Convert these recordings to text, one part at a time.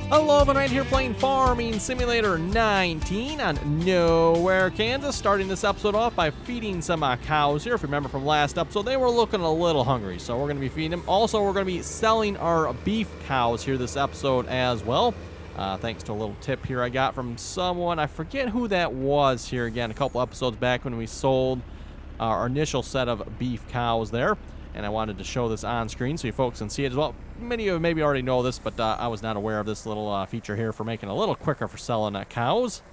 Hello, everyone, right here playing Farming Simulator 19 on Nowhere, Kansas. Starting this episode off by feeding some cows here. If you remember from last episode, they were looking a little hungry, so we're going to be feeding them. Also, we're going to be selling our beef cows here this episode as well. Thanks to a little tip here I got from someone. I forget who that was here again, a couple episodes back when we sold our initial set of beef cows there. And I wanted to show this on screen so you folks can see it as well. Many of you maybe already know this, but I was not aware of this little feature here for making it a little quicker for selling cows.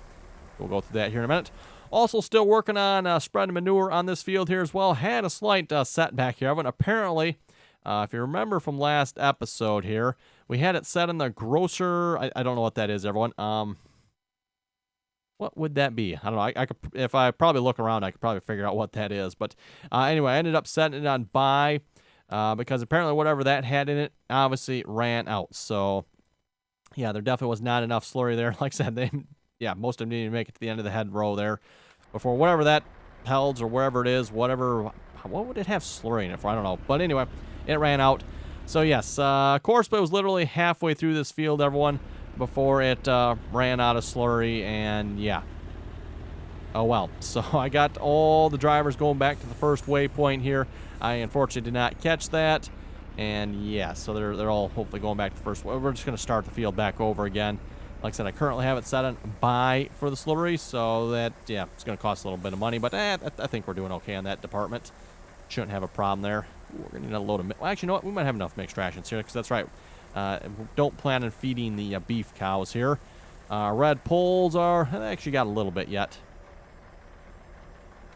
We'll go through that here in a minute. Also still working on spreading manure on this field here as well. Had a slight setback here. But apparently, if you remember from last episode here, we had it set in the grocer. I don't know what that is, everyone. What would that be? I don't know. I could, if I probably look around, I could probably figure out what that is. But anyway, I ended up setting it on buy because apparently whatever that had in it obviously ran out. So, yeah, there definitely was not enough slurry there. Like I said, most of them didn't even make it to the end of the head row there before whatever that held or wherever it is, whatever. What would it have slurry in it for? I don't know. But anyway, it ran out. So, yes, courseplay was literally halfway through this field, everyone, before it ran out of slurry, and yeah. Oh well. So I got all the drivers going back to the first waypoint here. I unfortunately did not catch that, and yeah, so they're all hopefully going back to the first. We're just going to start the field back over again. Like I said, I currently have it set on buy for the slurry, so that, yeah, it's going to cost a little bit of money, but I think we're doing okay on that department. Shouldn't have a problem there. Ooh, we're going to need a load of... Well, actually, you know what? We might have enough mixed rations here, because that's right. Don't plan on feeding the beef cows here. Red poles are... They actually got a little bit yet.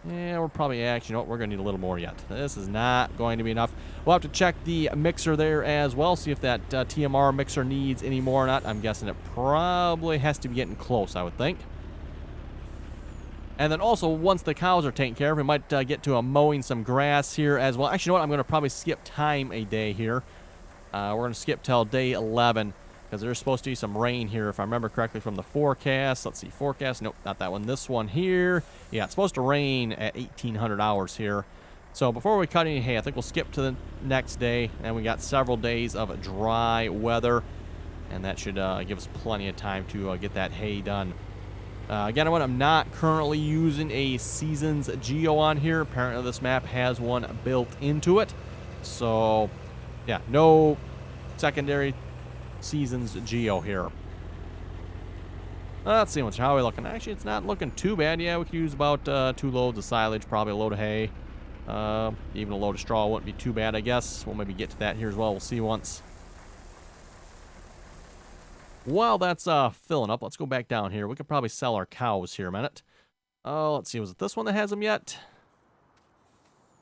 Yeah, we're probably... Actually, you know what? We're going to need a little more yet. This is not going to be enough. We'll have to check the mixer there as well, see if that TMR mixer needs any more or not. I'm guessing it probably has to be getting close, I would think. And then also, once the cows are taken care of, we might get to mowing some grass here as well. Actually, you know what? I'm going to probably skip time a day here. We're going to skip till day 11 because there's supposed to be some rain here, if I remember correctly, from the forecast. Let's see, forecast. Nope, not that one. This one here. Yeah, it's supposed to rain at 1800 hours here. So before we cut any hay, I think we'll skip to the next day. And we got several days of dry weather. And that should give us plenty of time to get that hay done. Again, I'm not currently using a Seasons Geo on here. Apparently this map has one built into it. So... yeah, no secondary Seasons Geo here. Let's see, how are we looking? Actually, it's not looking too bad. Yeah, we could use about 2 loads of silage, probably a load of hay. Even a load of straw wouldn't be too bad, I guess. We'll maybe get to that here as well. We'll see once. While that's filling up, let's go back down here. We could probably sell our cows here a minute. Oh, let's see, was it this one that has them yet?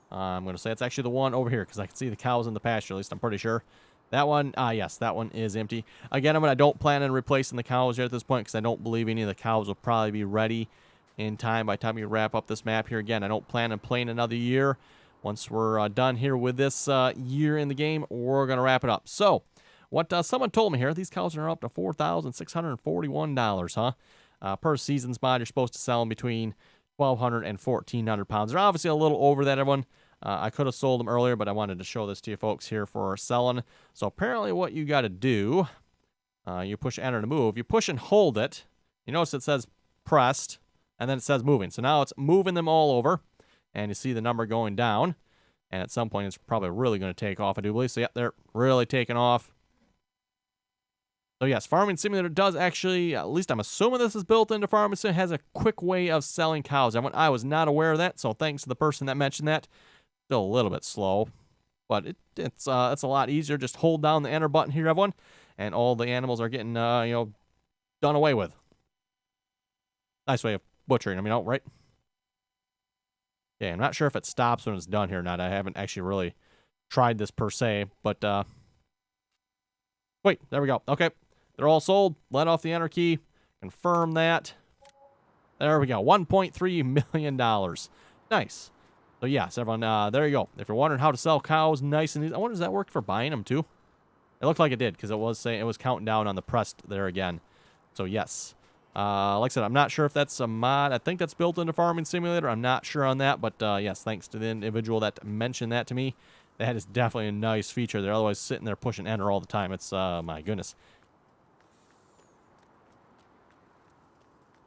I'm going to say it's actually the one over here because I can see the cows in the pasture, at least I'm pretty sure. That one, yes, that one is empty. Again, I don't plan on replacing the cows here at this point because I don't believe any of the cows will probably be ready in time by the time we wrap up this map here. Again, I don't plan on playing another year. Once we're done here with this year in the game, we're going to wrap it up. So, what someone told me here, these cows are up to $4,641, huh? Per Seasons mod, you're supposed to sell them between 1,200 and 1,400 pounds. They're obviously a little over that, everyone. I could have sold them earlier, but I wanted to show this to you folks here for selling. So apparently what you got to do, you push enter to move. You push and hold it. You notice it says pressed, and then it says moving. So now it's moving them all over, and you see the number going down. And at some point, it's probably really going to take off, I do believe. So, yeah, they're really taking off. So, yes, Farming Simulator does actually, at least I'm assuming this is built into Farming Simulator, has a quick way of selling cows. I was not aware of that, so thanks to the person that mentioned that. Still a little bit slow, but it's a lot easier. Just hold down the enter button here, everyone, and all the animals are getting, done away with. Nice way of butchering them, right? Yeah, I'm not sure if it stops when it's done here or not. I haven't actually really tried this per se, but, wait, there we go. Okay. They're all sold. Let off the enter key. Confirm that. There we go. $1.3 million. Nice. So, yes, everyone, there you go. If you're wondering how to sell cows nice and easy, I wonder, does that work for buying them too? It looked like it did because it was saying it was counting down on the pressed there again. So, yes. Like I said, I'm not sure if that's a mod. I think that's built into Farming Simulator. I'm not sure on that, but yes, thanks to the individual that mentioned that to me. That is definitely a nice feature. They're otherwise sitting there pushing enter all the time. It's, my goodness.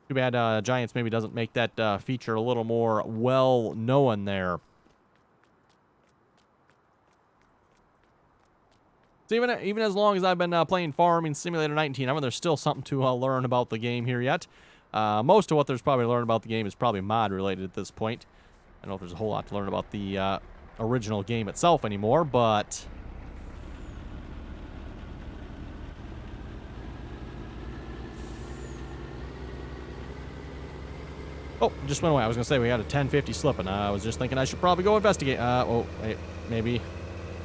Too bad Giants maybe doesn't make that feature a little more well-known there. So even as long as I've been playing Farming Simulator 19, I mean, there's still something to learn about the game here yet. Most of what there's probably learned about the game is probably mod-related at this point. I don't know if there's a whole lot to learn about the original game itself anymore, but... Oh, just went away. I was going to say we had a 1050 slipping. I was just thinking I should probably go investigate. Oh, wait, maybe.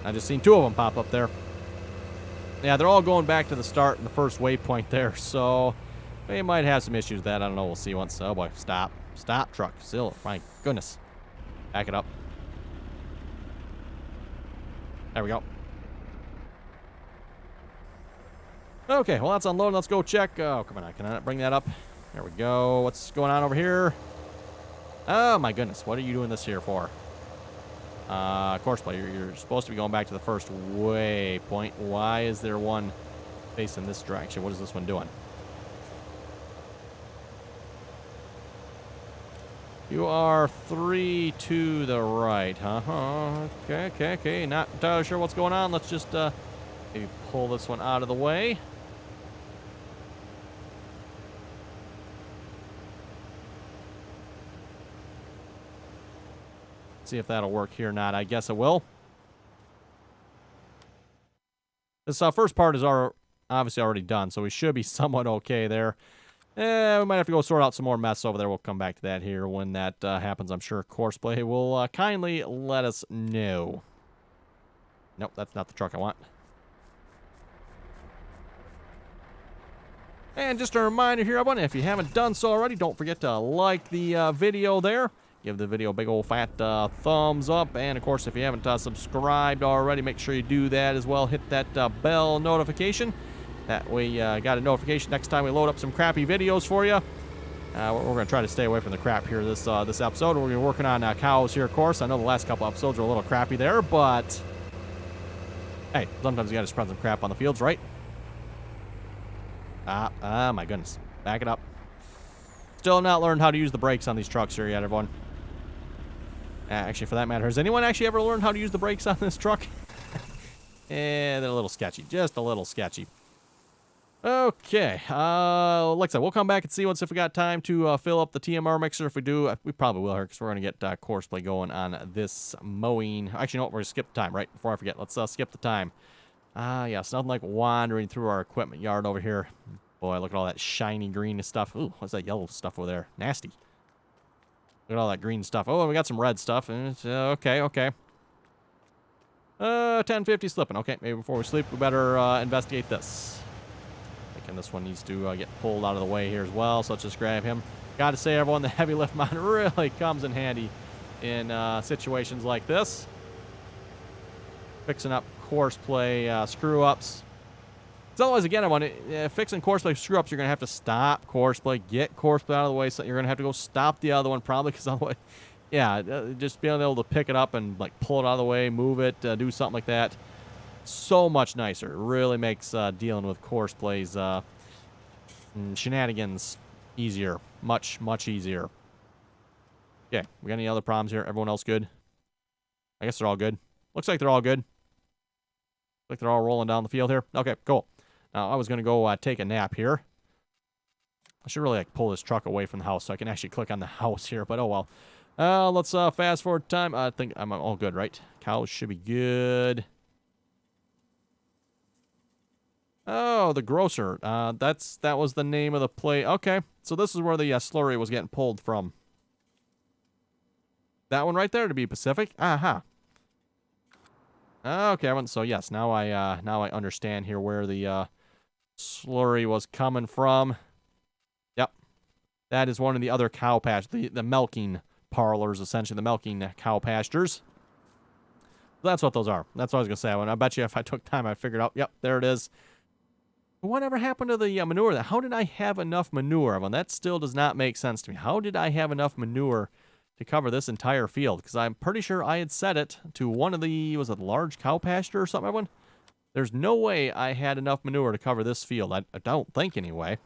I just seen 2 of them pop up there. Yeah, they're all going back to the start and the first waypoint there, so they might have some issues with that. I don't know. We'll see once. Oh, boy. Stop. Stop, truck. Still. My goodness. Back it up. There we go. Okay, well, that's unloading. Let's go check. Oh, come on. Can I bring that up? There we go. What's going on over here? Oh, my goodness. What are you doing this here for? Courseplay, you're supposed to be going back to the first waypoint. Why is there one facing this direction? What is this one doing? You are 3 to the right, huh? Okay. Not entirely sure what's going on. Let's just maybe pull this one out of the way. See if that'll work here or not. I guess it will. This first part is obviously already done, so we should be somewhat okay there. We might have to go sort out some more mess over there. We'll come back to that here when that happens. I'm sure Courseplay will kindly let us know. Nope, that's not the truck I want. And just a reminder here, everyone, if you haven't done so already, don't forget to like the video there. Give the video a big old fat thumbs up. And, of course, if you haven't subscribed already, make sure you do that as well. Hit that bell notification. That way you got a notification next time we load up some crappy videos for you. We're going to try to stay away from the crap here this episode. We're going to be working on cows here, of course. I know the last couple episodes were a little crappy there, but... hey, sometimes you got to spread some crap on the fields, right? My goodness. Back it up. Still not learned how to use the brakes on these trucks here yet, everyone. Actually, for that matter, has anyone actually ever learned how to use the brakes on this truck? They're a little sketchy. Just a little sketchy. Okay. Like I said, we'll come back and see if we got time to fill up the TMR mixer. If we do, we probably will here because we're going to get Courseplay going on this mowing. Actually, no, we're going to skip the time, right? Before I forget, let's skip the time. Yes, nothing like wandering through our equipment yard over here. Boy, look at all that shiny green stuff. Ooh, what's that yellow stuff over there? Nasty. Look at all that green stuff. Oh, we got some red stuff. Okay. 1050 slipping. Okay, maybe before we sleep, we better investigate this. Thinking this one needs to get pulled out of the way here as well, so let's just grab him. Got to say, everyone, the heavy lift mod really comes in handy in situations like this. Fixing up Courseplay screw-ups. So otherwise, again, fixing Courseplay screw-ups, you're going to have to stop Courseplay, get Courseplay out of the way, so you're going to have to go stop the other one probably, because otherwise, yeah, just being able to pick it up and, like, pull it out of the way, move it, do something like that, so much nicer. It really makes dealing with Courseplay's shenanigans easier. Much, much easier. Okay, we got any other problems here? Everyone else good? I guess they're all good. Looks like they're all good. Looks like they're all rolling down the field here. Okay, cool. Now, I was going to go take a nap here. I should really pull this truck away from the house so I can actually click on the house here, but oh well. Let's fast forward time. I think I'm all good, right? Cows should be good. Oh, the grocer. That was the name of the place. Okay, so this is where the slurry was getting pulled from. That one right there to be Pacific. Aha. Okay, everyone. So yes, now I understand here where the slurry was coming from. Yep, that is one of the other cow pastures, the milking parlors, essentially the milking cow pastures. That's what those are. That's what I was gonna say. I bet you if I took time, I figured out. Yep, there it is. Whatever happened to the manure? How did I have enough manure? Well, that still does not make sense to me. How did I have enough manure to cover this entire field? Because I'm pretty sure I had set it to one of the, was it large cow pasture or something, everyone? There's no way I had enough manure to cover this field. I don't think anyway.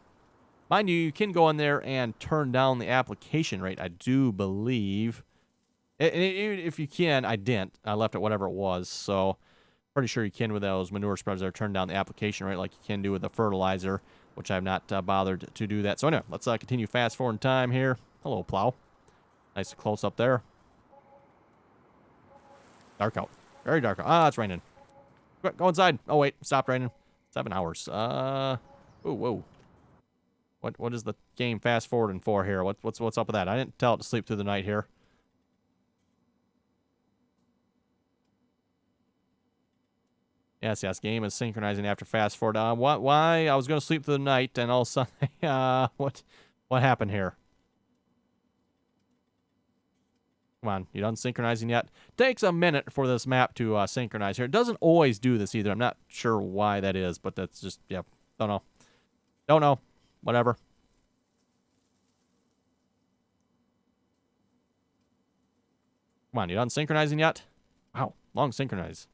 Mind you, you can go in there and turn down the application rate, I do believe. If you can, I didn't. I left it whatever it was, so pretty sure you can with those manure spreads there, turn down the application rate like you can do with the fertilizer, which I've not bothered to do that. So anyway, let's continue fast forward time here. Hello, plow. Nice close up there. Dark out. Very dark out. Ah, it's raining. Go inside. Oh, wait. Stopped raining. 7 hours. Oh, whoa. What is the game fast forwarding for here? What's up with that? I didn't tell it to sleep through the night here. Yes, game is synchronizing after fast forward. Why? I was going to sleep through the night, and all of a sudden, what happened here? Come on, you done synchronizing yet? Takes a minute for this map to synchronize here. It doesn't always do this either. I'm not sure why that is, but that's just, yeah, don't know. Don't know. Whatever. Come on, you done synchronizing yet? Wow, long synchronize.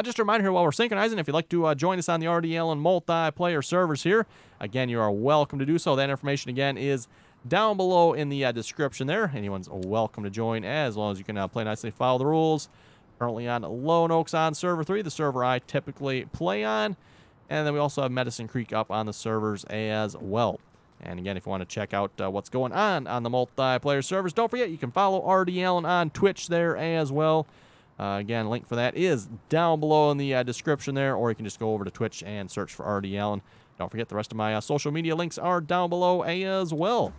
Just a reminder here while we're synchronizing, if you'd like to join us on the RDAllen multiplayer servers here, again, you are welcome to do so. That information, again, is down below in the description there. Anyone's welcome to join as long as you can play nicely, follow the rules. Currently on Lone Oaks on server 3, the server I typically play on. And then we also have Medicine Creek up on the servers as well. And again, if you want to check out what's going on the multiplayer servers, don't forget you can follow RDAllen on Twitch there as well. Again, link for that is down below in the description there, or you can just go over to Twitch and search for RDAllen. Don't forget the rest of my social media links are down below as well.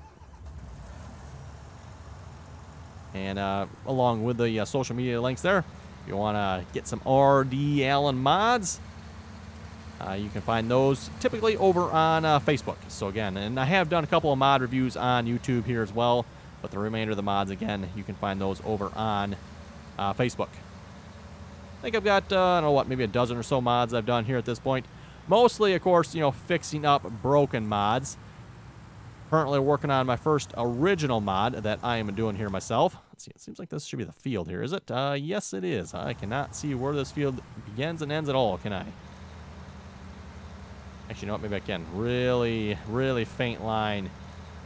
And along with the social media links there, if you want to get some RDAllen mods, you can find those typically over on Facebook. So again, and I have done a couple of mod reviews on YouTube here as well, but the remainder of the mods, again, you can find those over on Facebook. I think I've got, I don't know what, maybe a dozen or so mods I've done here at this point. Mostly, of course, you know, fixing up broken mods. Currently working on my first original mod that I am doing here myself. Let's see, it seems like this should be the field here, is it? Yes, it is. I cannot see where this field begins and ends at all, can I? Actually, you know what? Maybe I can. Really, really faint line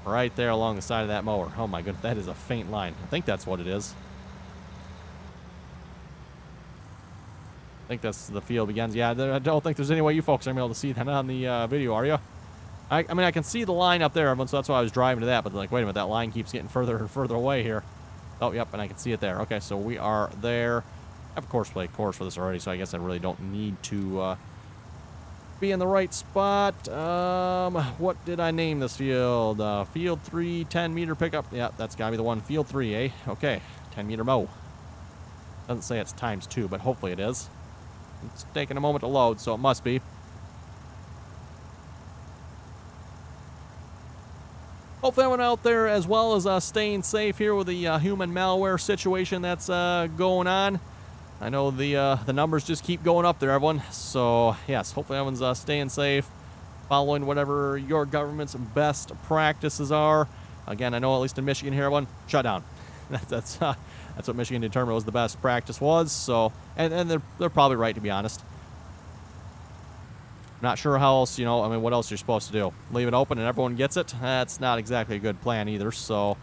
right there along the side of that mower. Oh my goodness, that is a faint line. I think that's what it is. I think that's the field begins. Yeah, I don't think there's any way you folks are going to be able to see that on the video, are you? I mean, I can see the line up there, so that's why I was driving to that, but like, wait a minute, that line keeps getting further and further away here. Oh, yep, and I can see it there. Okay, so we are there. I have a courseplay course for this already, so I guess I really don't need to be in the right spot. What did I name this field? Field 3, 10-meter pickup. Yeah, that's got to be the one. Field 3, eh? Okay, 10-meter mow. Doesn't say it's ×2, but hopefully it is. It's taking a moment to load, so it must be. Hopefully everyone out there as well is staying safe here with the human malware situation that's going on. I know the numbers just keep going up there, everyone. So, yes, hopefully everyone's staying safe, following whatever your government's best practices are. Again, I know at least in Michigan here, everyone, shut down. That's what Michigan determined was the best practice was. So, and they're probably right, to be honest. Not sure how else, you know, I mean, what else you're supposed to do? Leave it open and everyone gets it? That's not exactly a good plan either, so.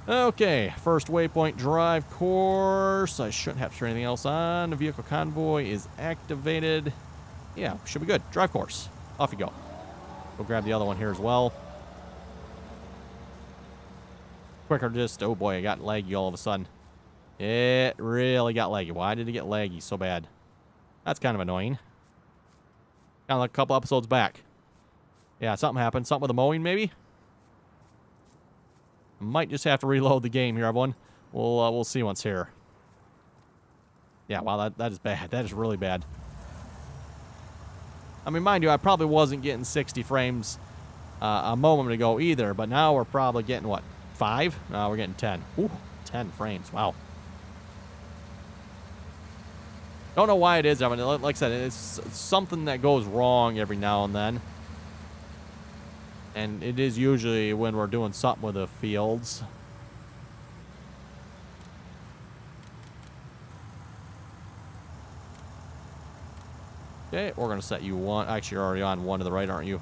Okay, first waypoint drive course. I shouldn't have to turn anything else on. The vehicle convoy is activated. Yeah, should be good. Drive course. Off you go. Go grab the other one here as well. Quicker just, oh boy, I got laggy all of a sudden. It really got laggy. Why did it get laggy so bad? That's kind of annoying. Kind of like a couple episodes back. Yeah, something happened. Something with the mowing, maybe? Might just have to reload the game here, everyone. We'll see once here. Yeah, wow, that is bad. That is really bad. I mean, mind you, I probably wasn't getting 60 frames a moment ago either, but now we're probably getting, what, 5? No, we're getting 10. Ooh, 10 frames. Wow. Don't know why it is. I mean, like I said, it's something that goes wrong every now and then. And it is usually when we're doing something with the fields. Okay, we're going to set you one. Actually, you're already on one to the right, aren't you?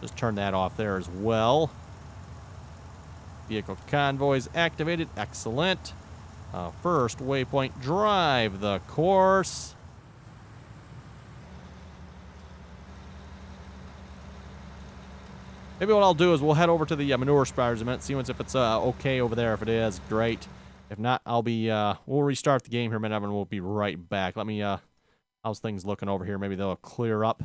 Just turn that off there as well. Vehicle convoys activated. Excellent. First waypoint, drive the course. Maybe what I'll do is we'll head over to the manure spreaders a minute, see if it's okay over there. If it is, great. If not, I'll be, we'll restart the game here a minute, and we'll be right back. Let me, how's things looking over here? Maybe they'll clear up.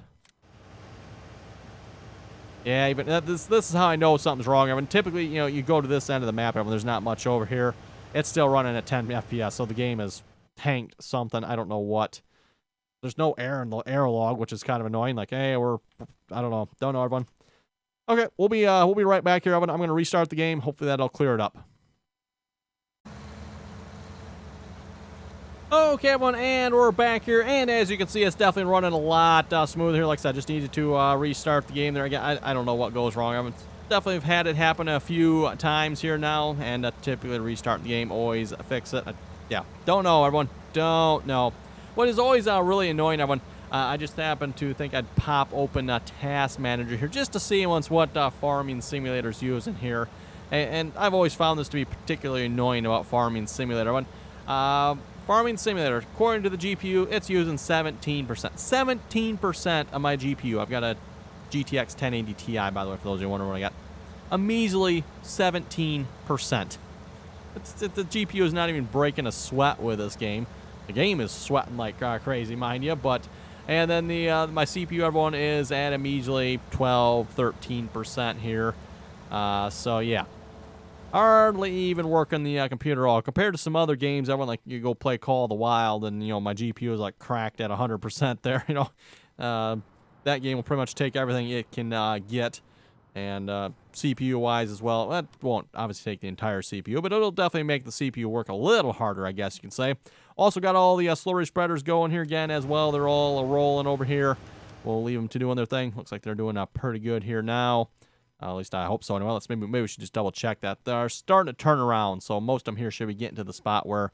Yeah, even this is how I know something's wrong. I mean, typically, you know, you go to this end of the map, and there's not much over here. It's still running at 10 FPS, so the game has tanked something. I don't know what. There's no error in the error log, which is kind of annoying. Like, hey, I don't know. Don't know, everyone. Okay, we'll be right back here. I'm going to restart the game. Hopefully that'll clear it up. Okay, everyone, and we're back here. And as you can see, it's definitely running a lot smoother here. Like I said, I just needed to restart the game there again. I don't know what goes wrong. I've definitely had it happen a few times here now, and typically restart the game, always fix it. Yeah, don't know, everyone. Don't know. What is always really annoying, everyone, I just happened to think I'd pop open Task Manager here just to see once what Farming Simulator's using here. And I've always found this to be particularly annoying about Farming Simulator. Farming Simulator, according to the GPU, it's using 17%. 17% of my GPU. I've got a GTX 1080 Ti, by the way, for those of you wondering what I got. A measly 17%. The GPU is not even breaking a sweat with this game. The game is sweating like crazy, mind you, but... And then my CPU, everyone, is at a measly 12, 13% here. So, yeah. Hardly even working the computer at all. Compared to some other games, everyone, like, you go play Call of the Wild, and, you know, my GPU is, like, cracked at 100% there, you know. That game will pretty much take everything it can get. And CPU-wise as well. That won't obviously take the entire CPU, but it'll definitely make the CPU work a little harder, I guess you can say. Also got all the slurry spreaders going here again as well. They're all rolling over here. We'll leave them to doing their thing. Looks like they're doing pretty good here now. At least I hope so. Anyway, maybe we should just double check that. They're starting to turn around, so most of them here should be getting to the spot where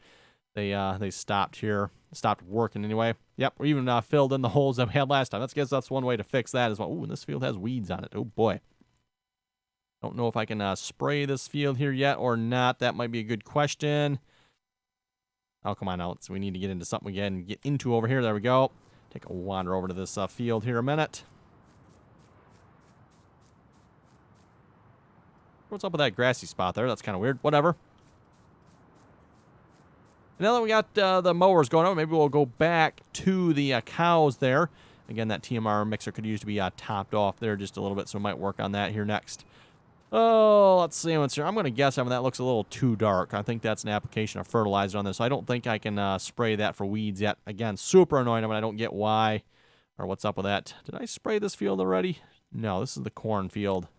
they stopped here. Stopped working anyway. Yep, we even filled in the holes that we had last time. I guess that's one way to fix that as well. Ooh, and this field has weeds on it. Oh, boy. Don't know if I can spray this field here yet or not. That might be a good question. Oh, come on now. We need to get into something again and get into over here. There we go. Take a wander over to this field here a minute. What's up with that grassy spot there? That's kind of weird. Whatever. Now that we got the mowers going on, maybe we'll go back to the cows there. Again, that TMR mixer could use to be topped off there just a little bit, so we might work on that here next. Oh, let's see what's here. I'm going to guess that looks a little too dark. I think that's an application of fertilizer on this. So I don't think I can spray that for weeds yet. Again, super annoying. I mean, I don't get why or what's up with that. Did I spray this field already? No, this is the corn field.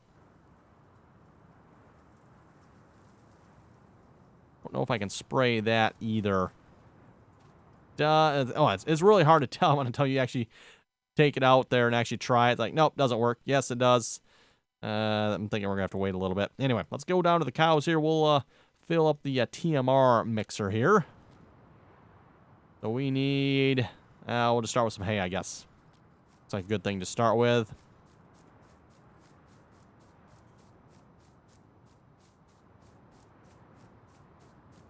Don't know if I can spray that either. It's really hard to tell until you actually take it out there and actually try it. Like, nope, doesn't work. Yes, it does. I'm thinking we're going to have to wait a little bit. Anyway, let's go down to the cows here. We'll fill up the TMR mixer here. So we need... we'll just start with some hay, I guess. It's like a good thing to start with.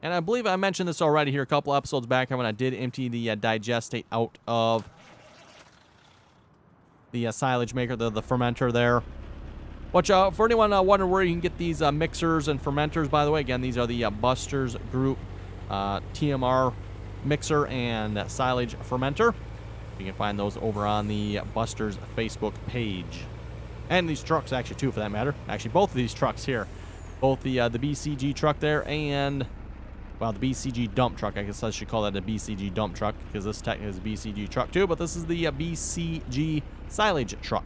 And I believe I mentioned this already here a couple episodes back when I did empty the digestate out of the silage maker, the fermenter there. Watch out for anyone wondering where you can get these mixers and fermenters, by the way. Again, these are the Busters Group TMR mixer and silage fermenter. You can find those over on the Busters Facebook page. And these trucks, actually, too, for that matter. Actually, both of these trucks here. Both the BCG truck there and, well, the BCG dump truck. I guess I should call that a BCG dump truck because this technically is a BCG truck, too. But this is the BCG silage truck.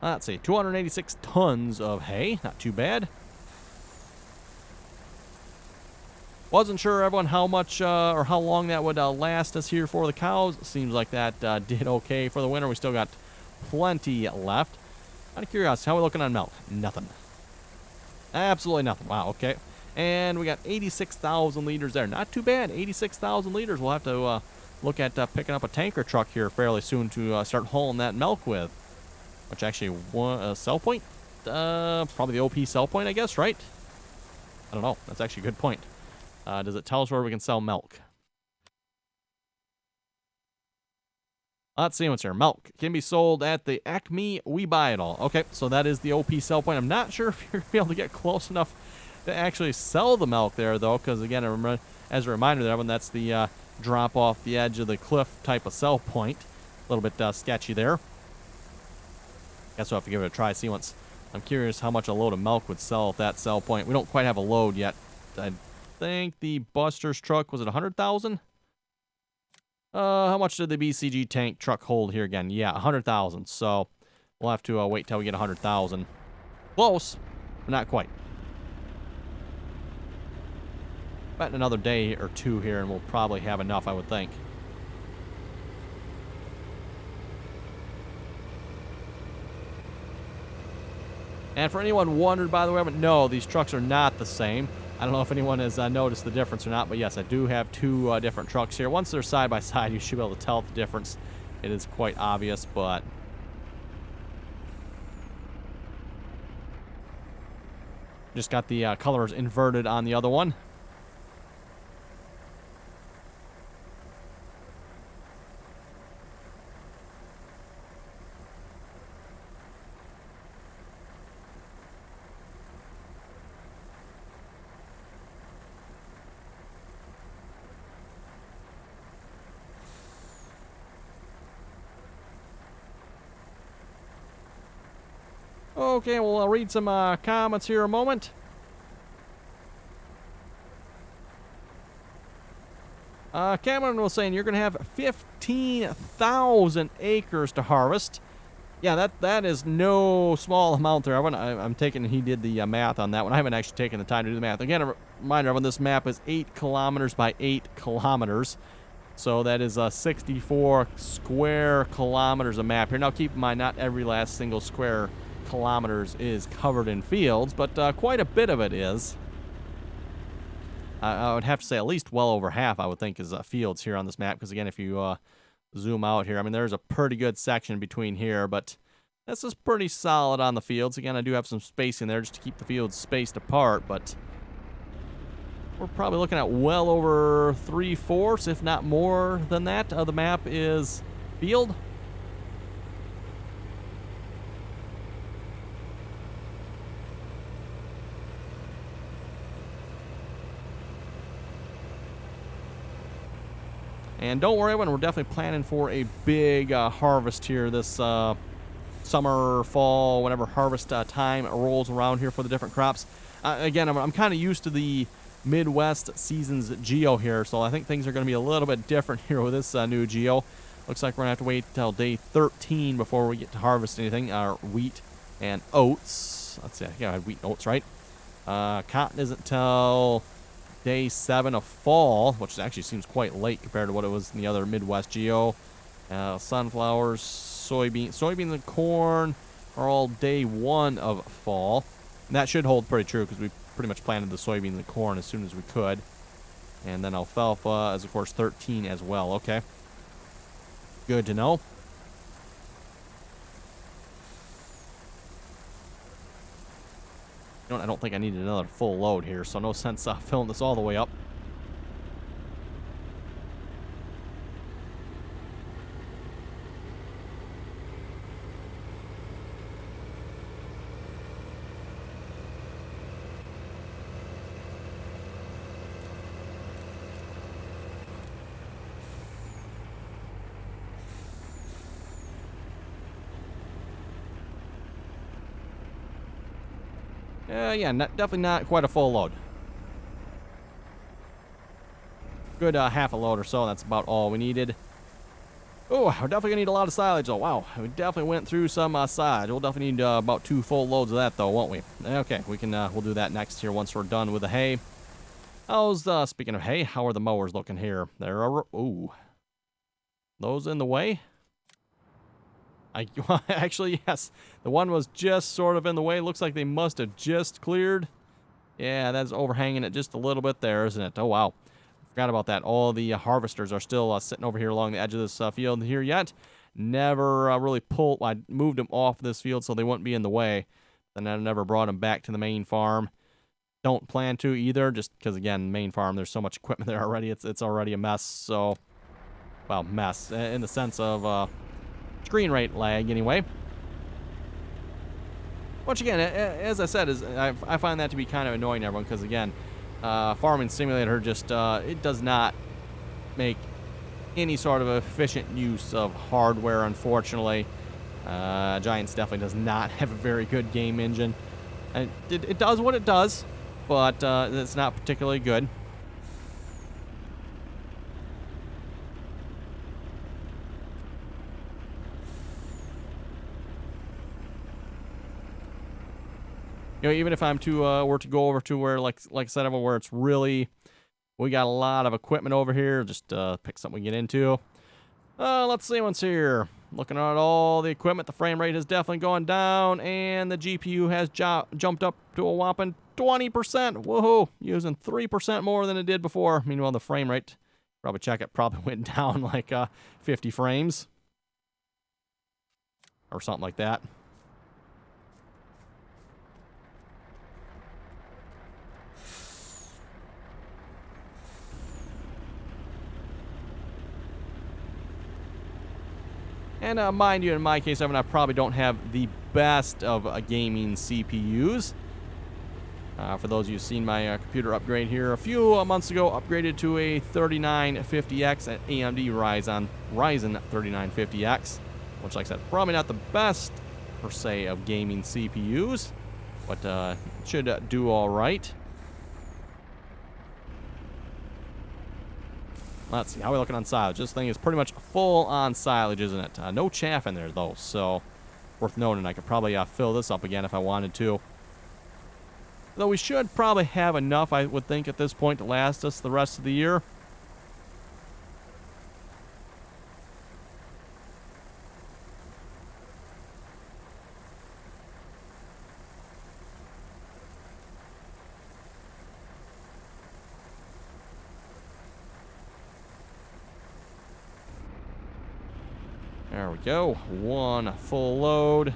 Let's see, 286 tons of hay. Not too bad. Wasn't sure, everyone, how much or how long that would last us here for the cows. Seems like that did okay for the winter. We still got plenty left. Out of curiosity, how are we looking on milk? Nothing. Absolutely nothing. Wow, okay. And we got 86,000 liters there. Not too bad. 86,000 liters. We'll have to look at picking up a tanker truck here fairly soon to start hauling that milk with. Which actually, sell point? Probably the OP sell point, I guess, right? I don't know. That's actually a good point. Does it tell us where we can sell milk? Let's see what's here. Milk can be sold at the Acme We Buy It All. Okay, so that is the OP sell point. I'm not sure if you're going to be able to get close enough to actually sell the milk there, though, because, again, as a reminder, that one, that's the drop off the edge of the cliff type of sell point. A little bit sketchy there. Guess we'll have to give it a try, see once. I'm curious how much a load of milk would sell at that sell point. We don't quite have a load yet. I think the Buster's truck, was it 100,000? How much did the BCG tank truck hold here again? Yeah, 100,000. So we'll have to wait till we get 100,000. Close, but not quite. About another day or two here, and we'll probably have enough, I would think. And for anyone wondered, by the way, no, these trucks are not the same. I don't know if anyone has noticed the difference or not, but yes, I do have two different trucks here. Once they're side by side, you should be able to tell the difference. It is quite obvious, but just got the colors inverted on the other one. Okay, well, I'll read some comments here a moment. Cameron was saying you're going to have 15,000 acres to harvest. Yeah, that is no small amount there. I'm taking, he did the math on that one. I haven't actually taken the time to do the math. Again, a reminder, everyone, this map is 8 kilometers by 8 kilometers. So that is 64 square kilometers of map here. Now, keep in mind, not every last single square kilometers is covered in fields, but quite a bit of it is. I would have to say at least well over half, I would think, is fields here on this map, because again, if you zoom out here, I mean, there's a pretty good section between here, but this is pretty solid on the fields. Again, I do have some space in there just to keep the fields spaced apart, but we're probably looking at well over 3/4, if not more than that, of the map is field. And don't worry, everyone, we're definitely planning for a big harvest here this summer, fall, whenever harvest time rolls around here for the different crops. Again, I'm kind of used to the Midwest seasons geo here, so I think things are going to be a little bit different here with this new geo. Looks like we're going to have to wait till day 13 before we get to harvest anything. Our wheat and oats. Let's see, yeah, I had wheat and oats, right? Cotton isn't till day 7 of fall, which actually seems quite late compared to what it was in the other Midwest geo. Sunflowers, soybeans and corn are all day 1 of fall. And that should hold pretty true because we pretty much planted the soybeans and corn as soon as we could. And then alfalfa is, of course, 13 as well. Okay. Good to know. I don't think I needed another full load here, so no sense filling this all the way up. Yeah, definitely not quite a full load. Good half a load or so. That's about all we needed. Oh, we're definitely going to need a lot of silage, though. Wow, we definitely went through some silage. We'll definitely need about 2 full loads of that, though, won't we? Okay, we'll do that next here once we're done with the hay. How's speaking of hay, how are the mowers looking here? There are ooh, those in the way. Actually, yes, the one was just sort of in the way. Looks like they must have just cleared. Yeah, that's overhanging it just a little bit there, isn't it? Oh wow, forgot about that. All the harvesters are still sitting over here along the edge of this field here yet. Never really pulled. I moved them off this field so they wouldn't be in the way. Then I never brought them back to the main farm. Don't plan to either, just because again, main farm, there's so much equipment there already. It's already a mess. So, well, mess in the sense of screen rate lag anyway. Once again, as I said, I find that to be kind of annoying to everyone because again, Farming Simulator just it does not make any sort of efficient use of hardware, unfortunately. Giants definitely does not have a very good game engine. And it does what it does, but it's not particularly good. You know, even if I'm to were to go over to where, like I said, where it's really, we got a lot of equipment over here. Just pick something we get into. Let's see what's here. Looking at all the equipment, the frame rate has definitely gone down, and the GPU has jumped up to a whopping 20%. Woohoo! Using 3% more than it did before. Meanwhile, the frame rate, probably check it, probably went down like 50 frames or something like that. And mind you, in my case, I probably don't have the best of gaming CPUs. For those of you who've seen my computer upgrade here, a few months ago, upgraded to a 3950X at AMD Ryzen 3950X, which, like I said, probably not the best, per se, of gaming CPUs, but it should do all right. Let's see, how are we looking on silage? This thing is pretty much full on silage, isn't it? No chaff in there, though, so worth noting. I could probably fill this up again if I wanted to. Though we should probably have enough, I would think, at this point to last us the rest of the year. There we go. One full load.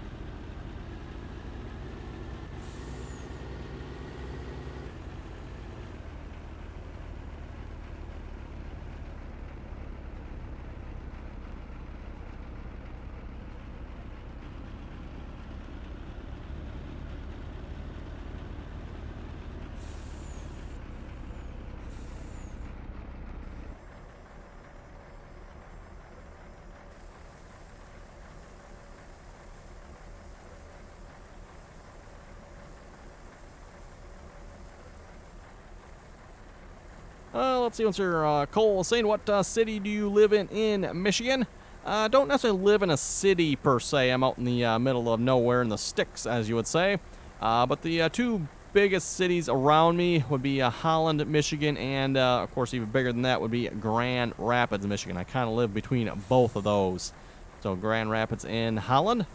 Let's see what's your Cole saying. What city do you live in Michigan? Don't necessarily live in a city per se. I'm out in the middle of nowhere in the sticks, as you would say. But the two biggest cities around me would be Holland, Michigan, and of course even bigger than that would be Grand Rapids, Michigan. I kind of live between both of those. So Grand Rapids and Holland.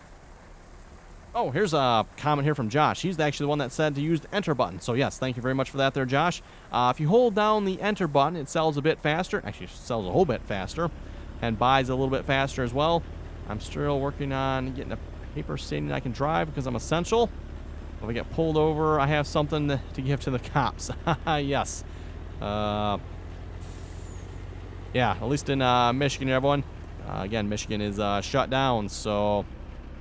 Oh, here's a comment here from Josh. He's actually the one that said to use the enter button. So yes, thank you very much for that there, Josh. If you hold down the enter button, it sells a bit faster. Actually, it sells a whole bit faster. And buys a little bit faster as well. I'm still working on getting a paper stating I can drive because I'm essential. If I get pulled over, I have something to give to the cops. Yes. Yeah, at least in Michigan, everyone. Again, Michigan is shut down, so...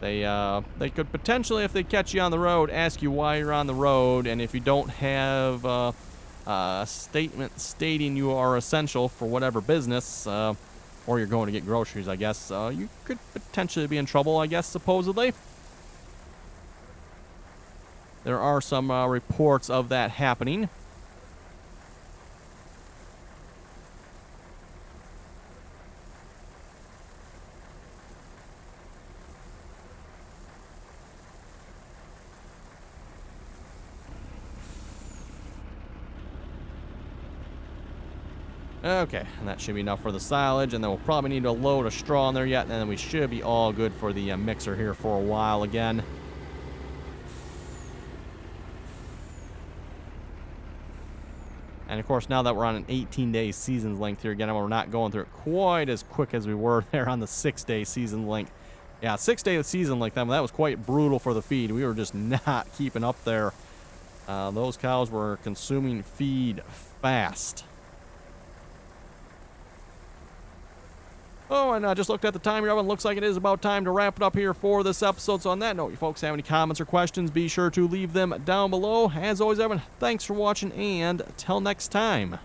They could potentially, if they catch you on the road, ask you why you're on the road, and if you don't have a statement stating you are essential for whatever business, or you're going to get groceries, I guess, you could potentially be in trouble, I guess, supposedly. There are some reports of that happening. Okay, and that should be enough for the silage, and then we'll probably need a load of straw in there yet, and then we should be all good for the mixer here for a while again. And of course, now that we're on an 18-day season length here again, we're not going through it quite as quick as we were there on the 6-day season length. Yeah, 6-day season length, that was quite brutal for the feed. We were just not keeping up there. Those cows were consuming feed fast. Oh, and I just looked at the time here, Evan. Looks like it is about time to wrap it up here for this episode. So on that note, you folks have any comments or questions, be sure to leave them down below. As always, Evan, thanks for watching, and till next time.